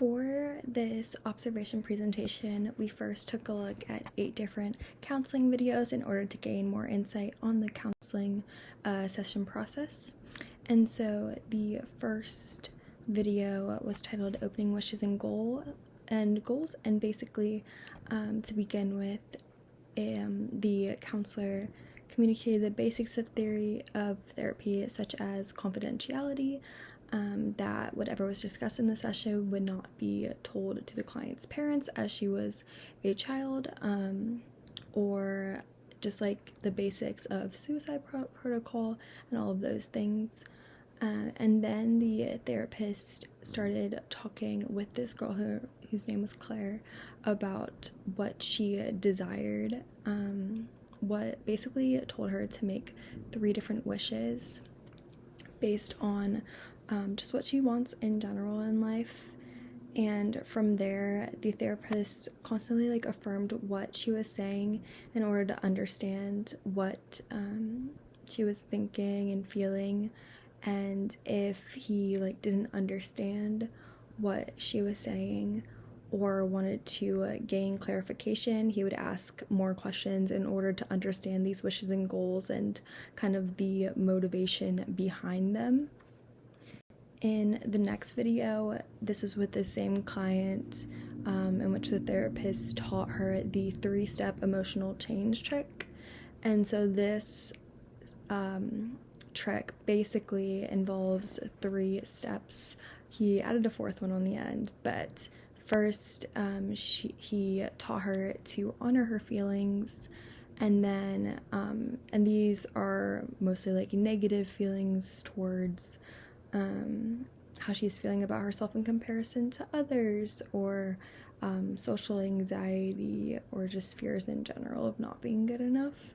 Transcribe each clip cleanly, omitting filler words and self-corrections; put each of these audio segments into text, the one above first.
For this observation presentation, we first took a look at 8 different counseling videos in order to gain more insight on the counseling session process. And so the first video was titled Opening Wishes and Goals, and basically to begin with, the counselor communicated the basics of therapy, such as confidentiality, that whatever was discussed in the session would not be told to the client's parents as she was a child, or just like the basics of suicide protocol and all of those things. And then the therapist started talking with this girl whose name was Claire about what she desired, what basically told her to make 3 different wishes based on just what she wants in general in life. And from there, the therapist constantly affirmed what she was saying in order to understand what she was thinking and feeling. And if he didn't understand what she was saying or wanted to gain clarification, he would ask more questions in order to understand these wishes and goals and kind of the motivation behind them. In the next video, this was with the same client, in which the therapist taught her the 3-step emotional change trick. And so this trick basically involves 3 steps. He added a 4th one on the end, but first he taught her to honor her feelings, and then and these are mostly negative feelings towards how she's feeling about herself in comparison to others, or social anxiety, or just fears in general of not being good enough.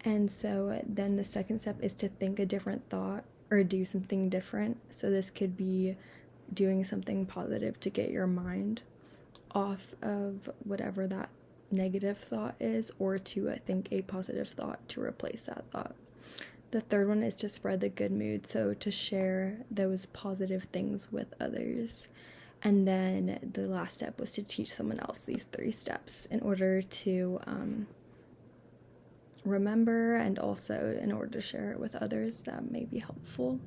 And so then the second step is to think a different thought or do something different. So this could be doing something positive to get your mind off of whatever that negative thought is, or to think a positive thought to replace that thought. The third one is to spread the good mood, so to share those positive things with others. And then the last step was to teach someone else these 3 steps in order to remember, and also in order to share it with others that may be helpful.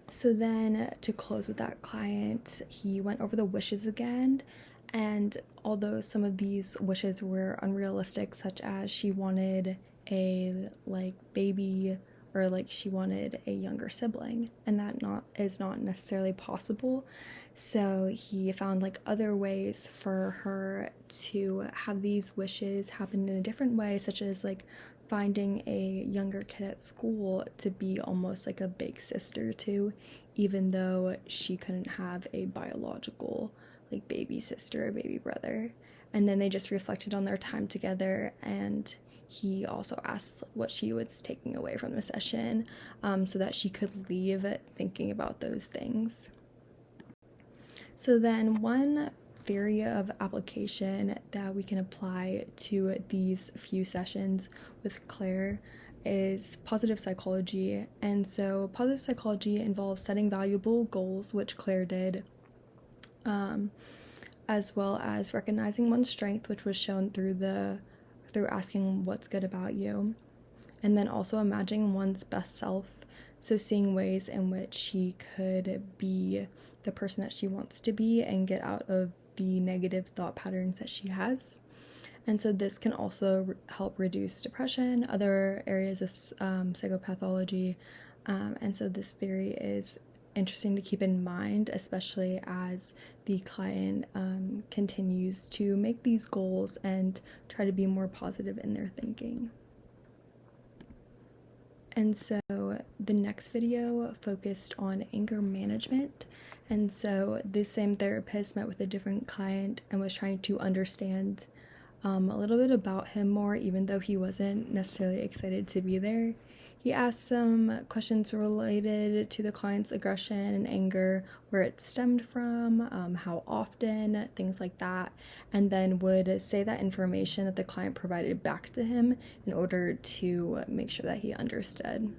So then, to close with that client, he went over the wishes again, and although some of these wishes were unrealistic, such as she wanted a baby, or she wanted a younger sibling, and that is not necessarily possible. So he found other ways for her to have these wishes happen in a different way, such as finding a younger kid at school to be almost like a big sister to, even though she couldn't have a biological baby sister or baby brother. And then they just reflected on their time together, and he also asked what she was taking away from the session, so that she could leave thinking about those things. So then one theory of application that we can apply to these few sessions with Claire is positive psychology. And so positive psychology involves setting valuable goals, which Claire did, as well as recognizing one's strength, which was shown through asking what's good about you, and then also imagining one's best self, so seeing ways in which she could be the person that she wants to be and get out of the negative thought patterns that she has. And so this can also help reduce depression, other areas of psychopathology, and so this theory is interesting to keep in mind, especially as the client continues to make these goals and try to be more positive in their thinking. And so the next video focused on anger management. And so this same therapist met with a different client and was trying to understand a little bit about him more, even though he wasn't necessarily excited to be there. He asked some questions related to the client's aggression and anger, where it stemmed from, how often, things like that, and then would say that information that the client provided back to him in order to make sure that he understood.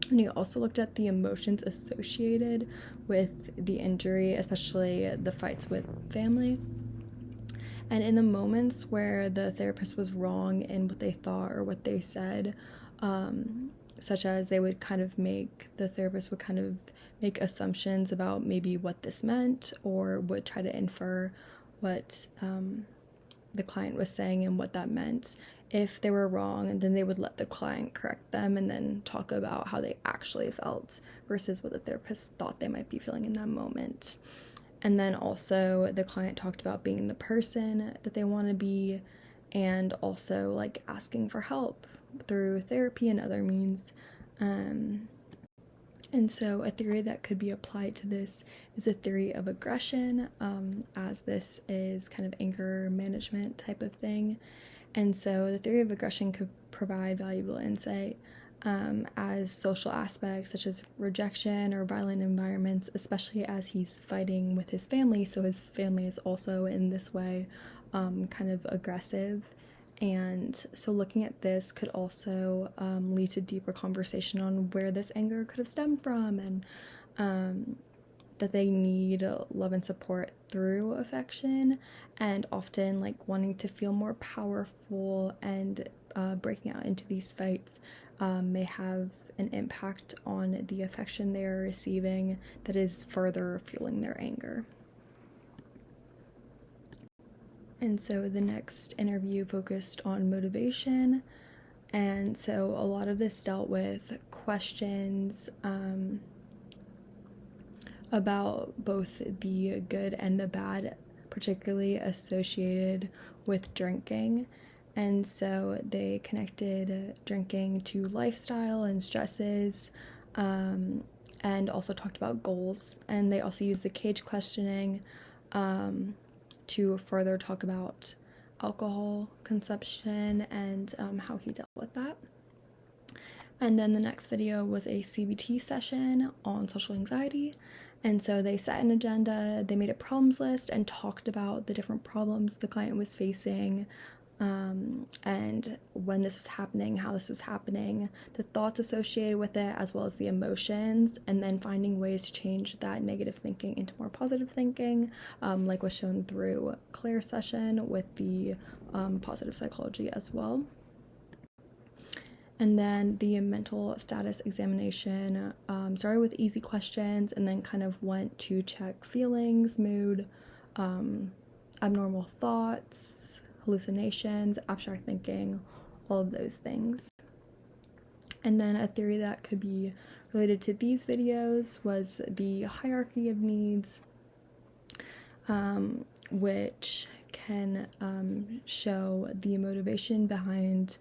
And he also looked at the emotions associated with the injury, especially the fights with family. And in the moments where the therapist was wrong in what they thought or what they said, such as the therapist would kind of make assumptions about maybe what this meant, or would try to infer what the client was saying and what that meant. If they were wrong, and then they would let the client correct them and then talk about how they actually felt versus what the therapist thought they might be feeling in that moment. And then also the client talked about being the person that they want to be, and also like asking for help through therapy and other means. And so a theory that could be applied to this is a theory of aggression, as this is kind of anger management type of thing. And so the theory of aggression could provide valuable insight as social aspects such as rejection or violent environments, especially as he's fighting with his family. So his family is also in this way kind of aggressive. And so looking at this could also lead to deeper conversation on where this anger could have stemmed from, and that they need love and support through affection, and often like wanting to feel more powerful and breaking out into these fights may have an impact on the affection they are receiving that is further fueling their anger. And so the next interview focused on motivation. And so a lot of this dealt with questions about both the good and the bad, particularly associated with drinking. And so they connected drinking to lifestyle and stresses, and also talked about goals. And they also used the cage questioning to further talk about alcohol consumption and how he dealt with that. And then the next video was a CBT session on social anxiety. And so they set an agenda, they made a problems list and talked about the different problems the client was facing, and when this was happening, how this was happening, the thoughts associated with it, as well as the emotions, and then finding ways to change that negative thinking into more positive thinking, like was shown through Claire's session with the positive psychology as well. And then the mental status examination started with easy questions and then kind of went to check feelings, mood, abnormal thoughts, hallucinations, abstract thinking, all of those things. And then a theory that could be related to these videos was the hierarchy of needs, which can show the motivation behind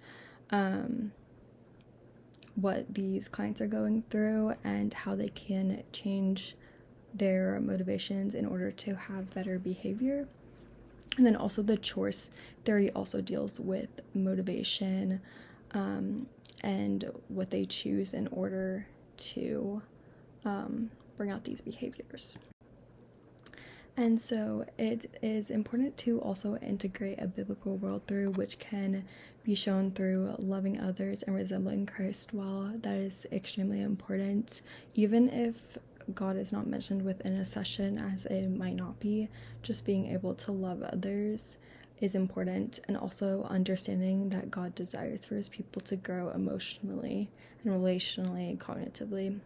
what these clients are going through and how they can change their motivations in order to have better behavior. And then also the choice theory also deals with motivation and what they choose in order to bring out these behaviors. And so it is important to also integrate a biblical worldview, which can be shown through loving others and resembling Christ. While that is extremely important, even if God is not mentioned within a session, as it might not be, just being able to love others is important, and also understanding that God desires for his people to grow emotionally and relationally, cognitively.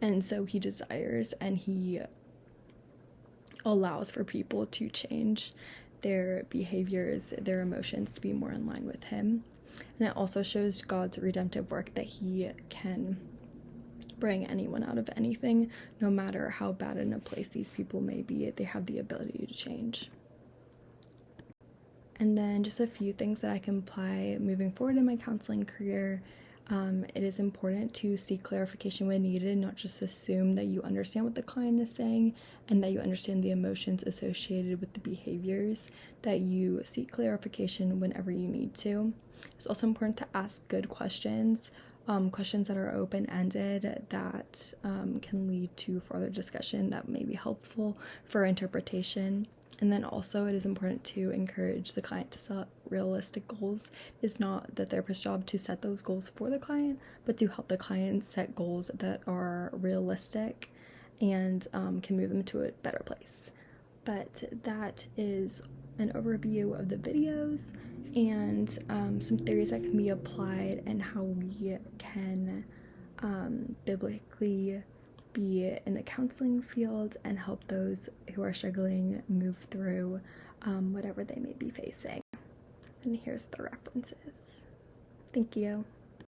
And so he desires and he allows for people to change their behaviors, their emotions to be more in line with him. And it also shows God's redemptive work, that he can bring anyone out of anything, no matter how bad in a place these people may be. They have the ability to change. And then just a few things that I can apply moving forward in my counseling career. It is important to seek clarification when needed, not just assume that you understand what the client is saying and that you understand the emotions associated with the behaviors, that you seek clarification whenever you need to. It's also important to ask good questions, questions that are open-ended, that can lead to further discussion that may be helpful for interpretation. And then also it is important to encourage the client to set realistic goals. It's not the therapist's job to set those goals for the client, but to help the client set goals that are realistic and can move them to a better place. But that is an overview of the videos and some theories that can be applied and how we can biblically be in the counseling field and help those who are struggling move through whatever they may be facing. And here's the references. Thank you.